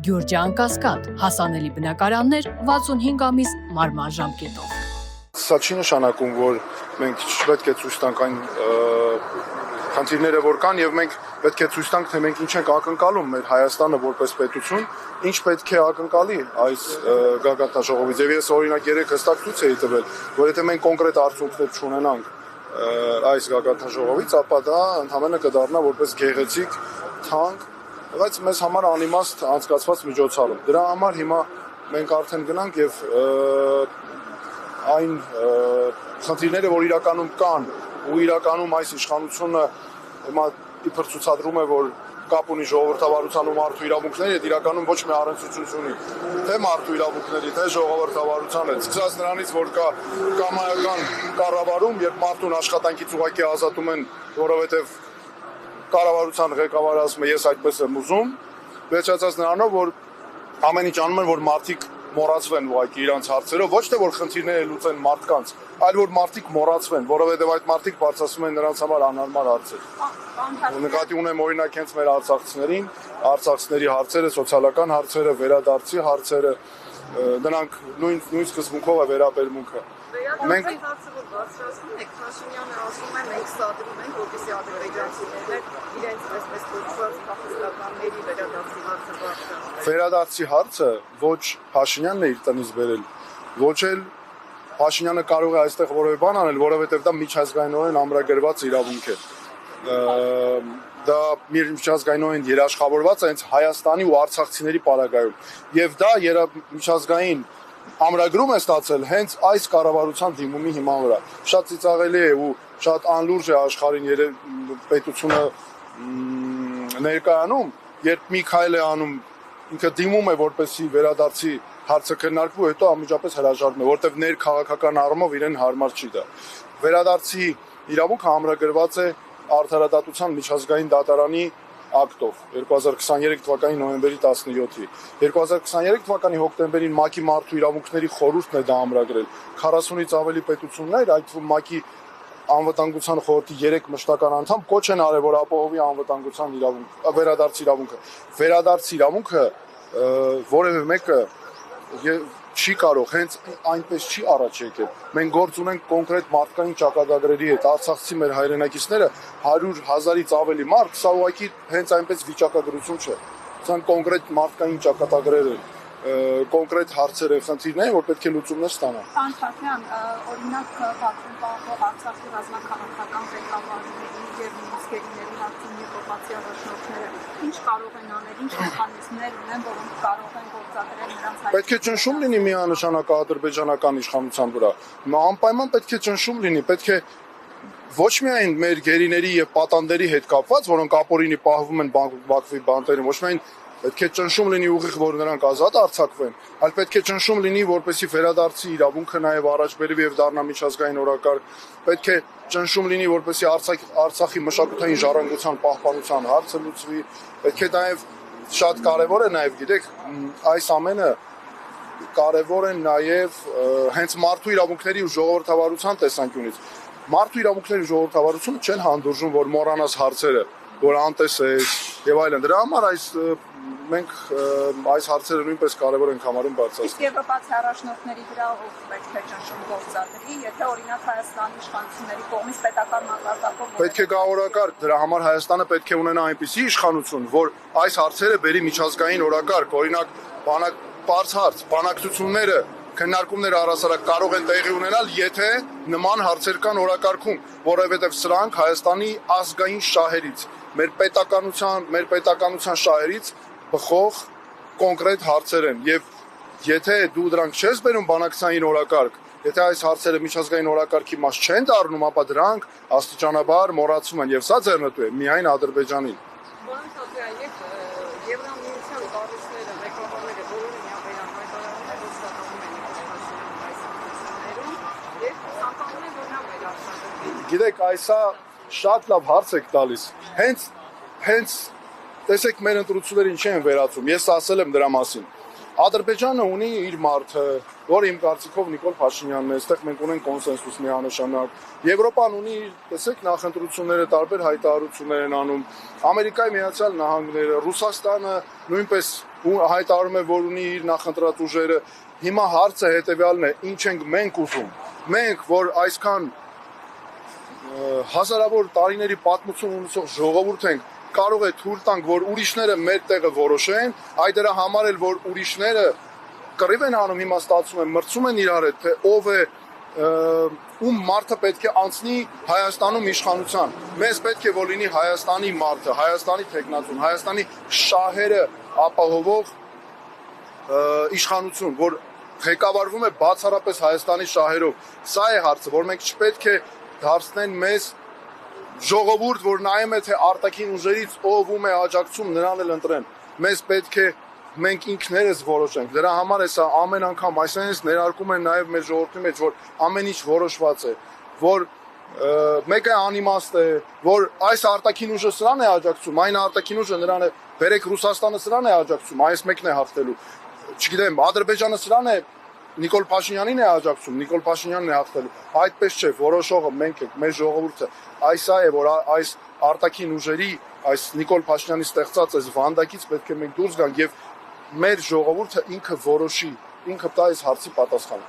Գյուրջան Կասկադ, հասանելի բնակարաններ 65 ամիս մարման ժամկետով։ Սա չի նշանակում, որ մենք չպետք է ցույց տանք այն խնդիրները, որ կան, եւ մենք պետք է ցույց տանք, թե մենք ինչ ենք ակնկալում մեր Հայաստանը որպես պետություն, ինչ պետք է ակնկալի այս գագաթնաժողովից։ Եվ ես օրինակ 3 հստակ ցույց էի տվել, որ եթե մենք կոնկրետ արդյունքներ չունենանք այս գագաթնաժողովից, ապա դա ընդհանրապես կդառնա որպես գեղեցիկ, թանկ, բայց մեզ համար անիմաստ անցկացված միջոցառում։ Դրա համար հիմա մենք արդեն գնանք եւ այն խնդիրները, որ իրականում կան, ու իրականում այս իշխանությունը հիմա իբր ցուցադրում է, որ կապ ունի ժողովրդավարության ու մարդու իրավունքների հետ, իրականում ոչ մի առնչություն չունի թե մարդու իրավունքների, թե ժողովրդավարության հետ։ Սկսած նրանից, որ կա կամայական կառավարում, երբ մարդուն աշխատանքից ուղղակի ազատում են, որովհետև կառավարության ղեկավարը ասում է ես այդպես եմ ուզում, վերջացած նրանով, որ ամեն ինչ անում են, որ մարդիկ մոռացվեն ուղղակի իրանց հարցերով, ոչ թե որ խնդիրները լուծեն մարդկանց, այլ որ մարդիկ մոռացվեն, որովհետև այդ մարդիկ բարձրացնում են նրանց համար անհարմար հարցեր։ Նկատի ունեմ օրինակ հենց մեր արցախցիների հարցերը, սոցիալական հարցերը, վերադարձի հարցերը, դրանք նույն սկզբունքով է վերաբերմունքը։ Մենք հարցը որ բարձրացնում եք, Փաշինյանը ասում է մենք սադրում ենք, որպեսզի ադրբեջանցիները իրենց այսպես կոչված փախստականների վերադարձի հարցը բարձրացնեն։ Վերադարձի հարցը ոչ Փաշինյանն է իր տնից բերել, ոչ էլ Փաշինյանը կարող է այստեղ որևէ բան անել, որովհետև դա միջազգայինորեն ամրագրված իրավունք է։ Դա միջազգայինորեն երաշխավորված է հենց Հայաստանի ու Արցախցիների պարագայում։ Եվ դա միջազգային ամրագրում է ստացել հենց այս կառավարության դիմումի հիման վրա։ Շատ ծիծաղելի է ու շատ անլուրջ է աշխարհին պետությունը ներկայանում, երբ մի քայլ է անում, ինքը դիմում է, որպեսզի վերադարձի հարցը քննարկվի, հետո անմիջապես հրաժարվում է, որտեղ ներքաղաքական առումով իրեն հարմար չի դա։ Վերադարձի իրավունքը ամրագրված է Արդարադատության միջազգային դատարանի ակտով 2023 թվականի նոյեմբերի 17-ի։ 2023 թվականի հոկտեմբերին ՄԱԿ-ի մարդու իրավունքների խորհուրդն է դա ամրագրել։ 40-ից ավելի պետություններ, այդ թվում ՄԱԿ-ի անվտանգության խորհրդի 3 մշտական անդամ կոչ են արել, որ ապահովի անվտանգության վերադարձի իրավունքը։ Վերադարձի իրավունքը որևէ մեկը չի կարող, հենց այնպես չի առաջ եկել։ Մենք գործ ունենք կոնկրետ մարդկային ճակատագրերի հետ, արցախցի մեր հայրենակիցները 100,000-ից ավելի մարդ, սա ուղղակի հենց այնպես վիճակագրություն չէ։ Սա կոնկրետ մարդկային ճակատագրեր են, կոնկրետ հարցեր են, խնդիրներ, որ պետք է լուծումներ ստանան։ Պարոն Թաթյան, օրինակ Բաքվում պահվող Արցախի ռազմաքաղաքական ղեկավարների եւ մինսկերիների հարցում եվրոպացի առաջնորդները ինչ կարող են անել, ինչ մեխանիզմներ ունեն, որոնք կարող են գործադրել նրանց հայ։ Պետք է ճնշում լինի միանշանակ ադրբեջանական իշխանության վրա։ Անպայման պետք է ճնշում լինի, պետք է ոչ միայն մեր գերիների եւ պատանդների հետ կապված, որոնք ապօրինի պահվում են Բաքվի բանտերում, ոչ միայն պետք է ճնշում լինի ուղիղ, որ նրանք ազատ արձակվեն, այլ պետք է ճնշում լինի, որպեսզի վերադարձի իրավունքը նաեւ առաջ բերվի եւ դառնա միջազգային օրակարգ։ Պետք է ճնշում լինի, որպեսզի Արցախի մշակութային ժառանգության պահպանության հարցը լուծվի։ Պետք է նաեւ շատ կարեւոր է նաեւ, գիտեք, այս ամենը կարեւոր է նաեւ հենց մարդու իրավունքների ու ժողովրդավարության տեսանկյունից։ Մարդու իրավունքների ժողովրդավարությունը չեն հանդուրժում, որ մոռանաս հարցերը, որ անտեսես եւ այլն։ Դրա համար մենք այս հարցերը նույնպես կարևոր ենք համարում բարձրացնել։ Իսկ եվրոպացի առաջնորդների վրա ով պետք է ճնշում գործադրի, եթե օրինակ Հայաստանի իշխանությունների կողմից պետական մակարդակով պետք է գա օրակարգ, դրա համար Հայաստանը պետք է ունենա այնպիսի իշխանություն, որ այս հարցերը բերի միջազգային օրակարգ, օրինակ բարձ հարց, բանակցությունները, քննարկումները առհասարակ կարող են տեղի ունենալ, եթե նման հարցեր կան օրակարգում, որովհետև սրանք Հայաստանի ազգային շահերից, մեր պետականության շահերից բխող կոնկրետ հարցեր են եւ եթե դու դրանք չես բերում բանակցային օրակարգ, եթե այս հարցերը միջազգային օրակարգի մաս չեն դառնում, ապա դրանք աստիճանաբար մոռացում են եւ սա ձեռնտու է միայն Ադրբեջանին։ Պարոն Թաթյան, Եվրամիության կառույցները, ղեկավարները բոլորը միաբերան հայտարարում են, որ ստանում են այս հանրություններում եւ ցանկանում են, որ նա վերարտադրվի։ Գիտեք, այսա շատ լավ հարց եք տալիս։ Հենց տեսեք մեր ընտրությունները ինչ են վերածում։ Ես ասել եմ դրա մասին։ Ադրբեջանը ունի իր մարդը, որը իմ կարծիքով Նիկոլ Փաշինյանն է, այստեղ մենք ունենք կոնսենսուս միանշանակ։ Եվրոպան ունի, տեսեք, նախընտրությունները տարբեր հայտարարություններ են անում։ Ամերիկայի Միացյալ Նահանգները, Ռուսաստանը նույնպես ու հայտարարում է, որ ունի իր նախընտրած ուժերը։ Հիմա հարցը հետեւյալն է. ինչ ենք մենք ուզում։ Մենք, որ այսքան հազարավոր տարիների պատմություն ունեցող ժողովուրդ ենք, կարող է թույլ տանք, որ ուրիշները մեր տեղը որոշեն, այ դրա համար էլ որ ուրիշները կռիվ են անում, հիմա ստացվում է, մրցում են իրար հետ, թե ով է ում մարդը պետք է անցնի Հայաստանում իշխանության։ Մեզ պետք է որ լինի Հայաստանի մարդը, Հայաստանի տեխնացուն, Հայաստանի շահերը ապահովող իշխանություն, որ ղեկավարվում է բացառապես Հայաստանի շահերով։ Սա է հարցը, որ մենք չպետք է դարձնեն մեզ ժողովուրդ, որ նայում է թե արտաքին ուժերից ով ում է աջակցում, նրան էլ ընտրեն։ Մեզ պետք է մենք ինքներս որոշենք։ Դրա համար է սա ամեն անգամ այսինքն ներարկում են նաև մեր ժողովրդի մեջ, որ ամեն ինչ որոշված է, որ մեկը անիմաստ է, որ այս արտաքին ուժը սրան է աջակցում, այն արտաքին ուժը նրան է, բերեք Ռուսաստանը սրան է աջակցում, այս մեկն է հաղթելու։ Չգիտեմ, Ադրբեջանը սրան է Նիկոլ Փաշինյանին է աջակցում, Նիկոլ Փաշինյանն է հաղթելու։ Այդպես չէ, որոշողը մենք ենք, մեր ժողովուրդը։ Այս է, որ այս արտաքին ուժերի, այս Նիկոլ Փաշինյանի ստեղծած այս վանդակից պետք է մենք դուրս գանք եւ մեր ժողովուրդը ինքը որոշի, ինքը տա այս հարցի պատասխանը։